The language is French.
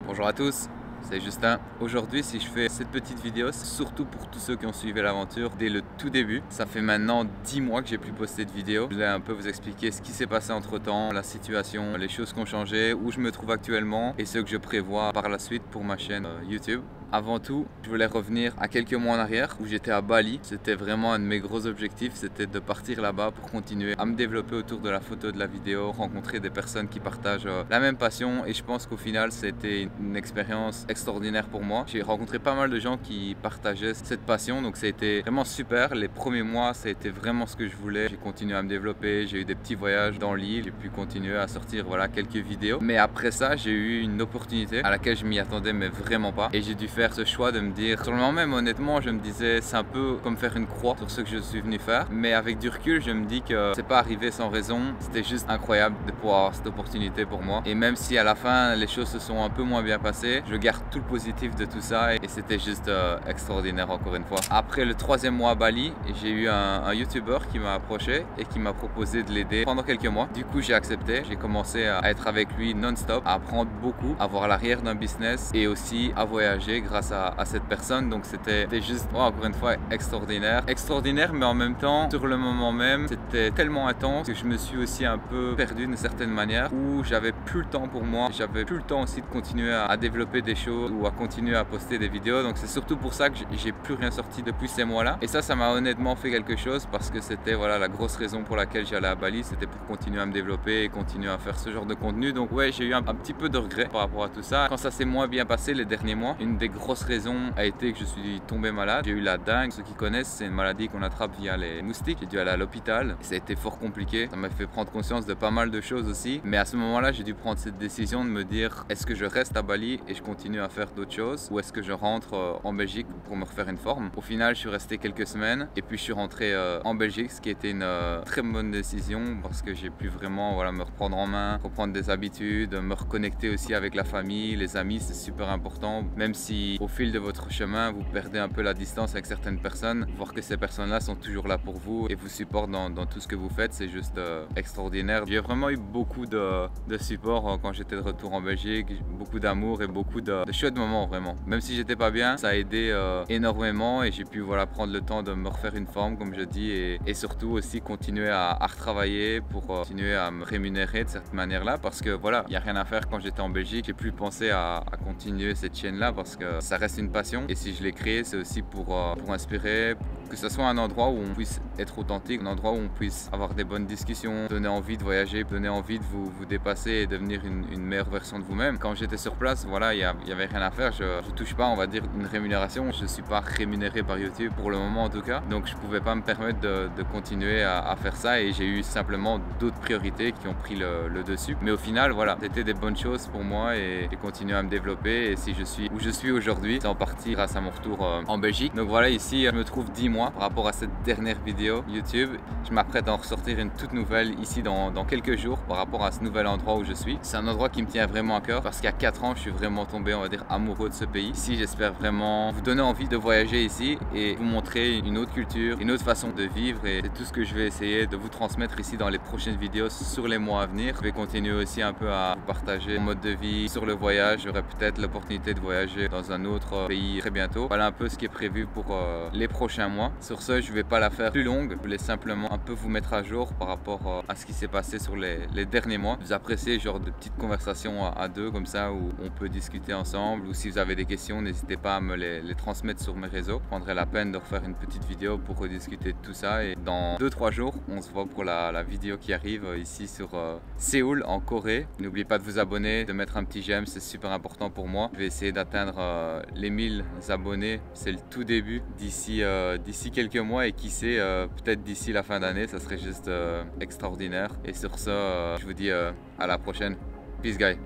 Bonjour à tous, c'est Justin. Aujourd'hui, si je fais cette petite vidéo, c'est surtout pour tous ceux qui ont suivi l'aventure dès le tout début. Ça fait maintenant 10 mois que j'ai plus posté de vidéo. Je voulais un peu vous expliquer ce qui s'est passé entre temps, la situation, les choses qui ont changé, où je me trouve actuellement et ce que je prévois par la suite pour ma chaîne YouTube. Avant tout, je voulais revenir à quelques mois en arrière où j'étais à Bali. C'était vraiment un de mes gros objectifs, c'était de partir là-bas pour continuer à me développer autour de la photo, de la vidéo, rencontrer des personnes qui partagent la même passion, et je pense qu'au final c'était une expérience extraordinaire pour moi. J'ai rencontré pas mal de gens qui partageaient cette passion, donc ça a été vraiment super. Les premiers mois, ça a été vraiment ce que je voulais. J'ai continué à me développer, j'ai eu des petits voyages dans l'île, j'ai pu continuer à sortir quelques vidéos. Mais après ça, j'ai eu une opportunité à laquelle je m'y attendais mais vraiment pas, et j'ai dû faire ce choix de me dire, sur le moment même honnêtement je me disais c'est un peu comme faire une croix sur ce que je suis venu faire, mais avec du recul je me dis que c'est pas arrivé sans raison. C'était juste incroyable de pouvoir avoir cette opportunité pour moi, et même si à la fin les choses se sont un peu moins bien passées, je garde tout le positif de tout ça, et c'était juste extraordinaire encore une fois. Après le 3e mois à Bali, j'ai eu un YouTuber qui m'a approché et qui m'a proposé de l'aider pendant quelques mois. Du coup j'ai accepté, j'ai commencé à être avec lui non-stop, à apprendre beaucoup, à voir l'arrière d'un business et aussi à voyager grâce à cette personne. Donc c'était juste encore une fois extraordinaire, mais en même temps sur le moment même c'était tellement intense que je me suis aussi un peu perdu d'une certaine manière, où j'avais plus le temps pour moi, j'avais plus le temps aussi de continuer à développer des choses ou à continuer à poster des vidéos. Donc c'est surtout pour ça que j'ai plus rien sorti depuis ces mois là, et ça m'a honnêtement fait quelque chose, parce que c'était la grosse raison pour laquelle j'allais à Bali, c'était pour continuer à me développer et continuer à faire ce genre de contenu. Donc ouais, j'ai eu un petit peu de regret par rapport à tout ça. Quand ça s'est moins bien passé les derniers mois, une des grosses raisons a été que je suis tombé malade. J'ai eu la dengue. Ceux qui connaissent, c'est une maladie qu'on attrape via les moustiques. J'ai dû aller à l'hôpital. Ça a été fort compliqué. Ça m'a fait prendre conscience de pas mal de choses aussi. Mais à ce moment-là, j'ai dû prendre cette décision de me dire, est-ce que je reste à Bali et je continue à faire d'autres choses, ou est-ce que je rentre en Belgique pour me refaire une forme. Au final, je suis resté quelques semaines et puis je suis rentré en Belgique, ce qui était une très bonne décision, parce que j'ai pu vraiment me reprendre en main, reprendre des habitudes, me reconnecter aussi avec la famille, les amis. C'est super important, même si au fil de votre chemin vous perdez un peu la distance avec certaines personnes, voir que ces personnes-là sont toujours là pour vous et vous supportent dans tout ce que vous faites, c'est juste extraordinaire. J'ai vraiment eu beaucoup de support quand j'étais de retour en Belgique, beaucoup d'amour et beaucoup de chouettes moments vraiment. Même si j'étais pas bien, ça a aidé énormément, et j'ai pu prendre le temps de me refaire une forme comme je dis, et surtout aussi continuer à retravailler pour continuer à me rémunérer de cette manière-là, parce que il n'y a rien à faire. Quand j'étais en Belgique, j'ai plus pensé à continuer cette chaîne-là, parce que ça reste une passion, et si je l'ai créé, c'est aussi pour inspirer, que ce soit un endroit où on puisse être authentique, un endroit où on puisse avoir des bonnes discussions, donner envie de voyager, donner envie de vous dépasser et devenir une meilleure version de vous-même. Quand j'étais sur place, il y avait rien à faire. Je touche pas, on va dire, une rémunération. Je suis pas rémunéré par YouTube pour le moment en tout cas, donc je pouvais pas me permettre de continuer à faire ça, et j'ai eu simplement d'autres priorités qui ont pris le dessus. Mais au final, c'était des bonnes choses pour moi, et j'ai continué à me développer, et si je suis où je suis aujourd'hui, c'est en partie grâce à mon retour en Belgique. Donc ici je me trouve 10 mois par rapport à cette dernière vidéo YouTube. Je m'apprête à en ressortir une toute nouvelle ici dans quelques jours par rapport à ce nouvel endroit où je suis. C'est un endroit qui me tient vraiment à cœur, parce qu'il y a 4 ans je suis vraiment tombé, on va dire, amoureux de ce pays. Ici, j'espère vraiment vous donner envie de voyager ici et vous montrer une autre culture, une autre façon de vivre, et c'est tout ce que je vais essayer de vous transmettre ici dans les prochaines vidéos sur les mois à venir. Je vais continuer aussi un peu à vous partager mon mode de vie sur le voyage. J'aurai peut-être l'opportunité de voyager dans un autre pays très bientôt. Voilà un peu ce qui est prévu pour les prochains mois. Sur ce, je vais pas la faire plus longue, je voulais simplement un peu vous mettre à jour par rapport à ce qui s'est passé sur les derniers mois. Vous appréciez genre de petites conversations à deux comme ça, où on peut discuter ensemble, ou si vous avez des questions, n'hésitez pas à me les transmettre sur mes réseaux. Je prendrai la peine de refaire une petite vidéo pour rediscuter de tout ça, et dans 2-3 jours, on se voit pour la vidéo qui arrive ici sur Séoul en Corée. N'oubliez pas de vous abonner, de mettre un petit j'aime, c'est super important pour moi. Je vais essayer d'atteindre les 1000 abonnés, c'est le tout début, d'ici quelques mois, et qui sait, peut-être d'ici la fin d'année. Ça serait juste extraordinaire. Et sur ça, je vous dis à la prochaine. Peace guys.